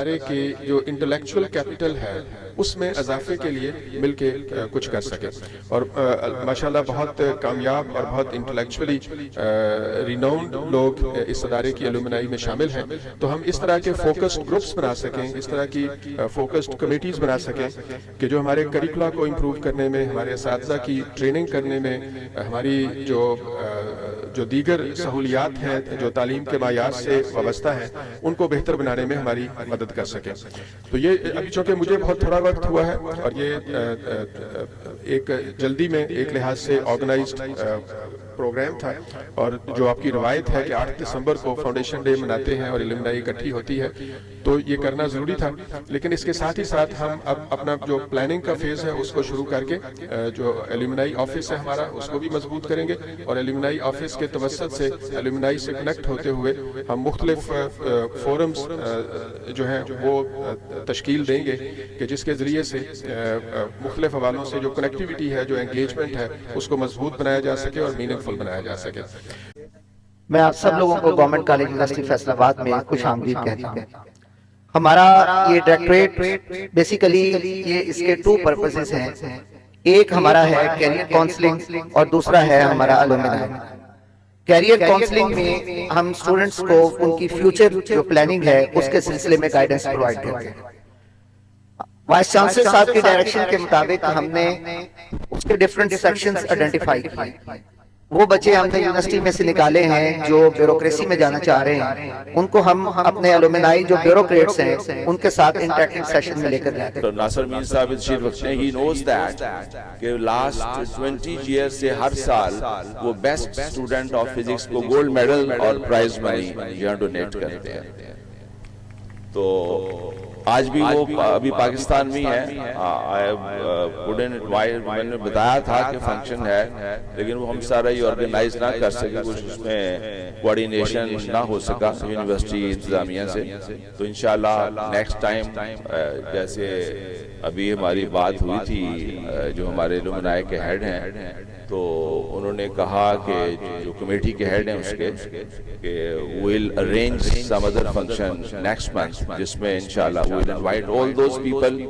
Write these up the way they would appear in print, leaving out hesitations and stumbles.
ادارے کے جو انٹلیکچول کیپٹل ہے اس میں اضافے کے لیے مل کے کچھ کر سکے. اور ماشاءاللہ بہت کامیاب اور بہت انٹلیکچولی ریناؤنڈ لوگ اس ادارے کی الومنائی میں شامل ہیں. تو ہم اس طرح کے فوکسڈ گروپس بنا سکیں, اس طرح کی فوکسڈ کمیٹیز بنا سکیں کہ جو ہمارے کریکولا کو امپروو کرنے میں, ہمارے اساتذہ کی ٹریننگ کرنے میں, ہماری جو دیگر سہولیات ہیں جو تعلیم کے معیار سے وابستہ ہیں ان کو بہتر بنانے میں ہماری مدد کر سکیں. تو یہ ابھی چونکہ مجھے بہت تھوڑا وقت ہوا ہے اور یہ ایک جلدی میں ایک لحاظ سے آرگنائزڈ پروگرام تھا, اور جو آپ کی روایت ہے کہ 8 دسمبر کو فاؤنڈیشن ڈے مناتے ہیں اور الومنائی اکٹھی ہوتی ہے, تو یہ کرنا ضروری تھا. لیکن اس کے ساتھ ہی ساتھ ہم اب اپنا جو پلاننگ کا فیز ہے اس کو شروع کر کے جو الومنائی آفس ہے ہمارا اس کو بھی مضبوط کریں گے, اور الومنائی آفس کے توسط سے الومنائی سے کنیکٹ ہوتے ہوئے ہم مختلف فورمز جو ہیں وہ تشکیل دیں گے کہ جس کے ذریعے سے مختلف حوالوں سے جو کنیکٹیوٹی ہے, جو انگیجمنٹ ہے, اس کو مضبوط بنایا جا سکے اور میننگ فل بنایا جا سکے. میں آپ سب لوگوں کو گورنمنٹ کالج یونیورسٹی فیصل آباد میں خوش آمدید کہتا ہوں. ہمارا یہ ڈائریکٹوریٹ بیسیکلی یہ اس کے 2 پرپسز ہیں. ایک ہمارا ہے کیریئر کاؤنسلنگ اور دوسرا ہے ہمارا الومنائی. کیریئر کاؤنسلنگ میں ہم اسٹوڈنٹس کو ان کی فیوچر جو پلاننگ ہے اس کے سلسلے میں گائیڈنس پرووائڈ کرتے ہیں. وائس چانسلر صاحب کی ڈائریکشن کے مطابق ہم نے اس کے ڈیفرنٹ سیکشنز آئیڈینٹیفائی کیے. وہ بچے ہم نے یونیورسٹی میں سے نکالے ہیں جو بیوروکریسی میں جانا چاہ رہے ہیں, ان کو ہم اپنے الومنائی جو بیوروکریٹس ہیں ان کے ساتھ انٹریکٹنگ سیشن میں لے کر جاتے ہیں. ناصر میر صاحب ہی نوز دیٹ کہ لاسٹ 20 ایئر سے ہر سال وہ بیسٹ اسٹوڈنٹ آف فزکس کو گولڈ میڈل اور پرائز منی یہاں ڈونیٹ کرتے ہیں. تو آج بھی وہ ابھی پاکستان میں ہے. میں نے بتایا تھا کہ فنکشن ہے, لیکن وہ ہم سارا یہ آرگنائز نہ کر سکے, کچھ اس میں کوارڈینیشن نہ ہو سکا یونیورسٹی انتظامیہ سے. تو انشاءاللہ نیکسٹ ٹائم جیسے ابھی ہماری بات ہوئی تھی جو ہمارے الومنائی کے ہیڈ ہیں, تو انہوں نے کہا کہ جو کمیٹی کے ہیڈ ہیں اس کے کہ we'll arrange some other function next month جس میں انشاءاللہ we'll invite all those people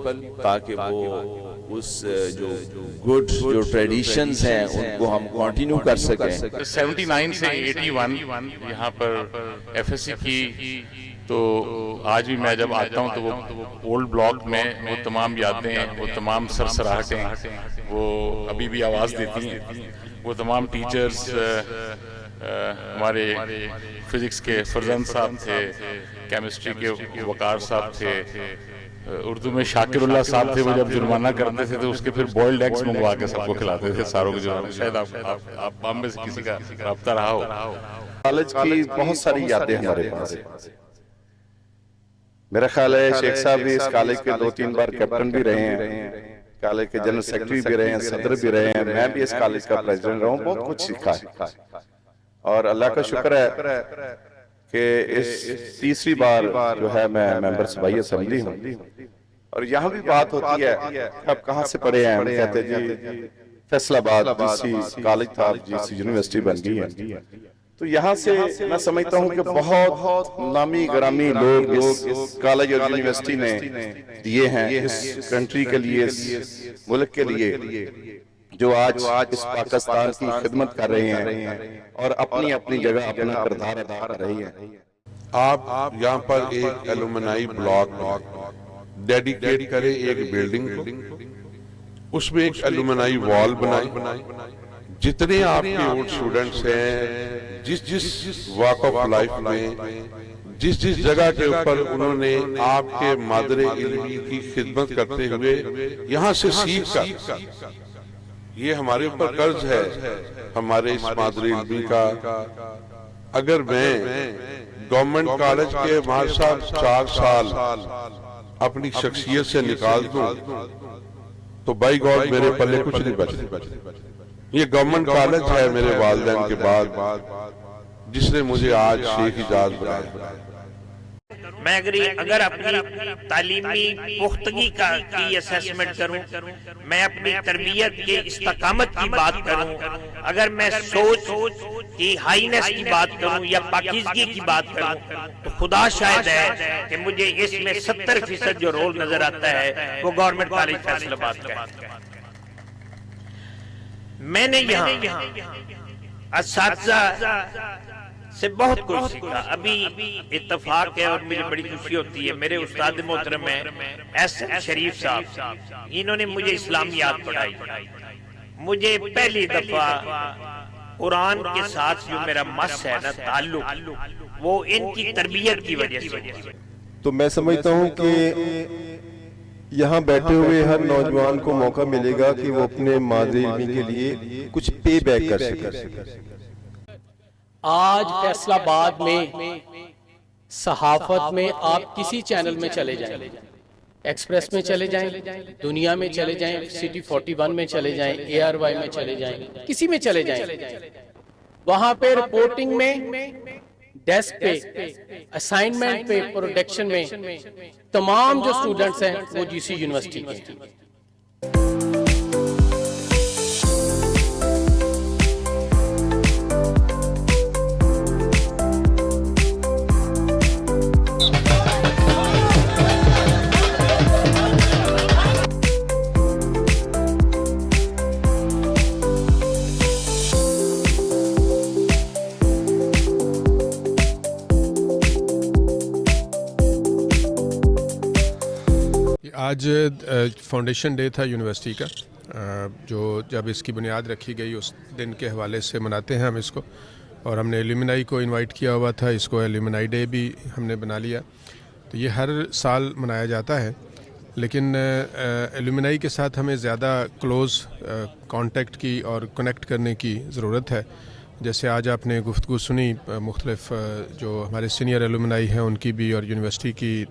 تاکہ وہ اس جو گڈ جو ٹریڈیشنز ہیں ان کو ہم کنٹینیو کر سکیں. 79 سے 81 یہاں پر ایف ایس سی کی, تو آج بھی میں جب آتا ہوں تو وہ اولڈ بلاک میں وہ تمام یادیں, وہ تمام سرسراہٹیں وہ ابھی بھی آواز دیتی ہیں. وہ تمام ٹیچرز, ہمارے فزکس کے فرزند صاحب تھے, کیمسٹری کے وقار صاحب تھے, اردو میں شاکر اللہ صاحب تھے. وہ جب جرمانہ کرتے تھے تو اس کے پھر بوائلڈ ایگز منگوا کے سب کو کھلاتے تھے ساروں کو. شاید آپ میں سے کسی کا رابطہ رہا ہو. کالج کی بہت ساری یادیں ہمارے پاس. میرا خیال ہے شیخ صاحب بھی اس کالج کے 2-3 بار کیپٹن بھی رہے ہیں, کالج کے جنرل سیکرٹری بھی رہے ہیں, صدر بھی رہے ہیں. میں بھی اس کالج کا پریزیڈنٹ رہا ہوں. بہت کچھ سیکھا ہے اور اللہ کا شکر ہے کہ اس تیسری بار جو ہے میں ممبر صوبائی اسمبلی ہوں. اور یہاں بھی بات ہوتی ہے اب کہاں سے پڑھے ہیں, ہم کہتے جی فیصل آباد جی سی کالج تھا, جی سی یونیورسٹی بن گئی ہے. تو یہاں سے میں سمجھتا ہوں کہ بہت نامی گرامی لوگ اس کالج اور یونیورسٹی نے دیے ہیں اس کنٹری کے لیے, اس ملک کے لیے, جو آج اس پاکستان کی خدمت کر رہے ہیں اور اپنی اپنی جگہ اپنا کردار ادا کر رہی ہیں. آپ یہاں پر ایک الومنائی بلاک ڈیڈیکیٹ کریں, ایک بیلڈنگ کو, اس میں ایک الومنائی وال بنائیں. جتنے آپ کے اولڈ اسٹوڈنٹس ہیں, جس واک آف لائف میں جس جگہ کے اوپر انہوں نے آپ کے مادر علمی کی خدمت کرتے ہوئے یہاں سے سیکھ کر, یہ ہمارے اوپر قرض ہے ہمارے اس مادر علمی کا. اگر میں گورنمنٹ کالج کے ماہر صاحب 4 سال اپنی شخصیت سے نکال دوں تو بائی گاڈ میرے پلے کچھ نہیں بچے. یہ گورنمنٹ کالج ہے میرے والدین کے بعد جس نے مجھے آج شیخ اجاز بنایا. میں اگر اپنی تعلیمی پختگی کی اسیسمنٹ کروں, میں اپنی تربیت کے استقامت کی بات کروں, اگر میں سوچ کی ہائینس کی بات کروں یا پاکیزگی کی بات کروں تو خدا شاہد ہے کہ مجھے اس میں 70% جو رول نظر آتا ہے وہ گورنمنٹ کالج فیصل آباد کا ہے. میں نے یہاں اساتذہ سے بہت کچھ سیکھا. ابھی اتفاق ہے اور مجھے بڑی خوشی ہوتی ہے, میرے استاد محترم ہیں ایس شریف صاحب, انہوں نے مجھے اسلامیات پڑھائی. مجھے پہلی دفعہ قرآن کے ساتھ جو میرا مس ہے نا تعلق, وہ ان کی تربیت کی وجہ سے. تو میں سمجھتا ہوں کہ یہاں بیٹھے ہوئے ہر نوجوان کو موقع ملے گا کہ وہ اپنے مادری علمی کے لیے کچھ پے بیک کر سکے. آج فیصل آباد میں صحافت میں آپ کسی چینل میں چلے جائیں, ایکسپریس میں چلے جائیں, دنیا میں چلے جائیں, سٹی 41 میں چلے جائیں, ARY میں چلے جائیں, کسی میں چلے جائیں, وہاں پہ رپورٹنگ میں, ڈیسک پہ, اسائنمنٹ پہ, پروڈکشن میں تمام جو سٹوڈنٹس ہیں وہ GC یونیورسٹی کے ہیں. آج فاؤنڈیشن ڈے تھا یونیورسٹی کا, جو جب اس کی بنیاد رکھی گئی اس دن کے حوالے سے مناتے ہیں ہم اس کو, اور ہم نے ایلومنائی کو انوائٹ کیا ہوا تھا, اس کو ایلومنائی ڈے بھی ہم نے بنا لیا. تو یہ ہر سال منایا جاتا ہے, لیکن ایلومنائی کے ساتھ ہمیں زیادہ کلوز کانٹیکٹ کی اور کنیکٹ کرنے کی ضرورت ہے. جیسے آج آپ نے گفتگو سنی مختلف جو ہمارے سینئر ایلومنائی ہیں ان کی بھی, اور یونیورسٹی کی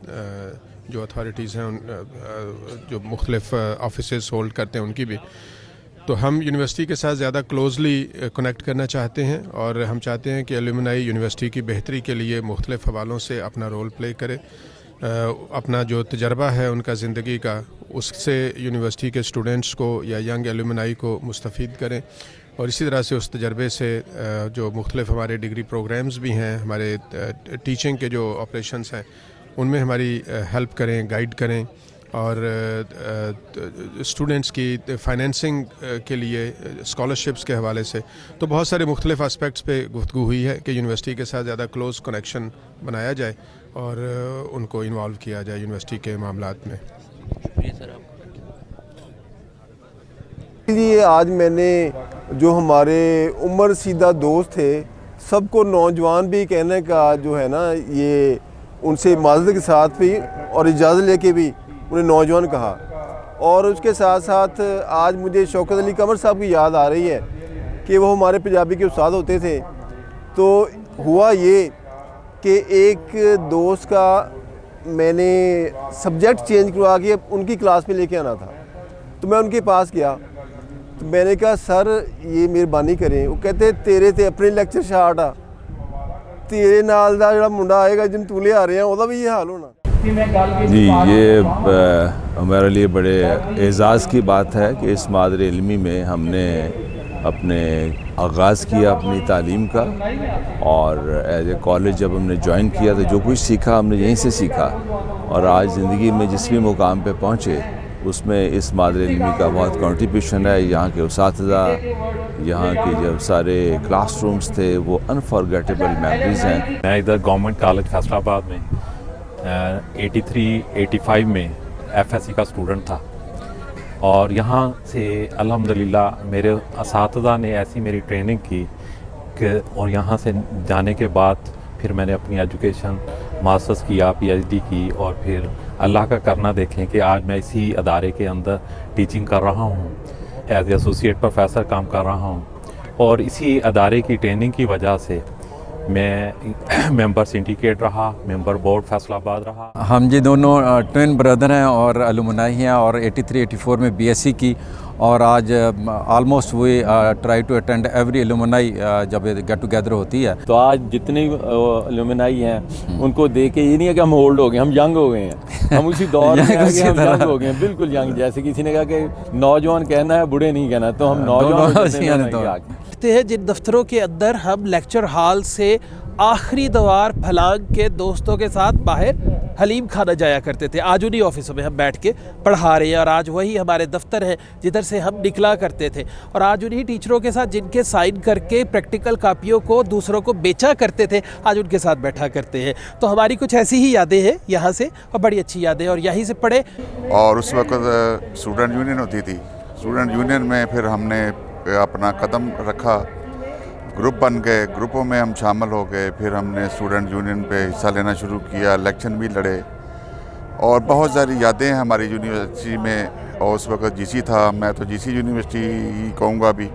جو اتھارٹیز ہیں جو مختلف آفیسز ہولڈ کرتے ہیں ان کی بھی. تو ہم یونیورسٹی کے ساتھ زیادہ کلوزلی کنیکٹ کرنا چاہتے ہیں, اور ہم چاہتے ہیں کہ ایلومنائی یونیورسٹی کی بہتری کے لیے مختلف حوالوں سے اپنا رول پلے کرے, اپنا جو تجربہ ہے ان کا زندگی کا, اس سے یونیورسٹی کے اسٹوڈنٹس کو یا ینگ ایلومنائی کو مستفید کریں, اور اسی طرح سے اس تجربے سے جو مختلف ہمارے ڈگری پروگرامز بھی ہیں, ہمارے ٹیچنگ کے جو آپریشنز ہیں ان میں ہماری ہیلپ کریں, گائیڈ کریں, اور اسٹوڈنٹس کی فائنینسنگ کے لیے اسکالرشپس کے حوالے سے. تو بہت سارے مختلف اسپیکٹس پہ گفتگو ہوئی ہے کہ یونیورسٹی کے ساتھ زیادہ کلوز کنیکشن بنایا جائے اور ان کو انوالو کیا جائے یونیورسٹی کے معاملات میں. لیے آج میں نے جو ہمارے عمر سیدھا دوست تھے سب کو نوجوان بھی کہنے کا جو ہے نا, یہ ان سے معذرت کے ساتھ بھی اور اجازت لے کے بھی انہیں نوجوان کہا. اور اس کے ساتھ ساتھ آج مجھے شوکت علی قمر صاحب کی یاد آ رہی ہے کہ وہ ہمارے پنجابی کے استاد ہوتے تھے. تو ہوا یہ کہ ایک دوست کا میں نے سبجیکٹ چینج کروا کے ان کی کلاس میں لے کے آنا تھا, تو میں ان کے پاس گیا. تو میں نے کہا سر یہ مہربانی کریں. وہ کہتے تیرے تے اپنے لیکچر شارٹ آ, تیرے نال دا جڑا منڈا آئے گا جن تو لے آ رہے ہیں وہ بھی یہ حال ہونا. جی یہ ہمارے لیے بڑے اعزاز کی بات ہے کہ اس مادری علمی میں ہم نے اپنے آغاز کیا اپنی تعلیم کا, اور ایز اے کالج جب ہم نے جوائن کیا تو جو کچھ سیکھا ہم نے یہیں سے سیکھا, اور آج زندگی میں جس بھی مقام پہ پہنچے اس میں اس مادری علمی کا بہت کنٹریبیوشن ہے. یہاں کے اساتذہ, یہاں کے جو سارے کلاس رومز تھے وہ انفارگیٹیبل میموریز ہیں. میں ادھر گورنمنٹ کالج فیصل آباد میں 83-85 میں FSC کا اسٹوڈنٹ تھا, اور یہاں سے الحمدللہ میرے اساتذہ نے ایسی میری ٹریننگ کی کہ, اور یہاں سے جانے کے بعد پھر میں نے اپنی ایجوکیشن ماسٹرز کیا, PhD کی, اور پھر اللہ کا کرنا دیکھیں کہ آج میں اسی ادارے کے اندر ٹیچنگ کر رہا ہوں, ایز اے ایسوسیٹ پروفیسر کام کر رہا ہوں. اور اسی ادارے کی ٹریننگ کی وجہ سے میں ممبر سنڈیکیٹ رہا, ممبر بورڈ فیصل آباد رہا. ہم جی دونوں ٹوین بردر ہیں اور الومنائی ہیں, اور 83-84 میں BSc کی, اور آج almost we try to attend every alumni جب گیٹ ٹوگیدر ہوتی ہے. تو آج جتنے ایلومنائی ہیں ان کو دیکھ کے یہ نہیں ہے کہ ہم اولڈ ہو گئے, ہم ینگ ہو گئے ہیں, ہم اسی دور میں ہیں کہ ہم ینگ ہو گئے ہیں, بالکل ینگ. جیسے کسی نے کہا کہ نوجوان کہنا ہے, بوڑھے نہیں کہنا, تو ہم نوجوان دیکھتے ہیں جن دفتروں کے اندر ہم لیکچر ہال سے آخری دوار پھلانگ کے دوستوں کے ساتھ باہر حلیم کھانا جایا کرتے تھے، آج انہی آفسوں میں ہم بیٹھ کے پڑھا رہے ہیں، اور آج وہی ہمارے دفتر ہیں جدھر سے ہم نکلا کرتے تھے، اور آج انہی ٹیچروں کے ساتھ جن کے سائن کر کے پریکٹیکل کاپیوں کو دوسروں کو بیچا کرتے تھے، آج ان کے ساتھ بیٹھا کرتے ہیں۔ تو ہماری کچھ ایسی ہی یادیں ہیں یہاں سے، اور بڑی اچھی یادیں، اور یہیں سے پڑھے۔ اور اس وقت اسٹوڈنٹ یونین ہوتی تھی، اسٹوڈنٹ یونین میں پھر ہم نے اپنا قدم رکھا، گروپ بن گئے، گروپوں میں ہم شامل ہو گئے، پھر ہم نے اسٹوڈنٹ یونین پہ حصہ لینا شروع کیا، الیکشن بھی لڑے، اور بہت ساری یادیں ہیں ہماری یونیورسٹی میں۔ اور اس وقت جی سی تھا، میں تو جی سی یونیورسٹی ہی کہوں گا بھی،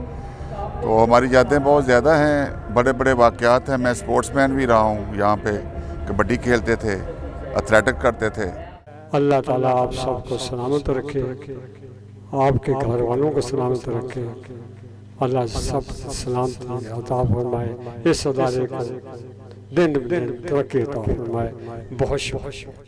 تو ہماری یادیں بہت زیادہ ہیں، بڑے بڑے واقعات ہیں۔ میں اسپورٹس مین بھی رہا ہوں، یہاں پہ کبڈی کھیلتے تھے، ایتھلیٹک کرتے تھے۔ اللہ تعالیٰ آپ سب کو سلامت رکھے، آپ کے گھر والوں کو سلامت رکھے، اللہ سب سلامتی عطا فرمائے، اس ادارے کو دن ترقی عطا فرمائے۔ بہت شکریہ۔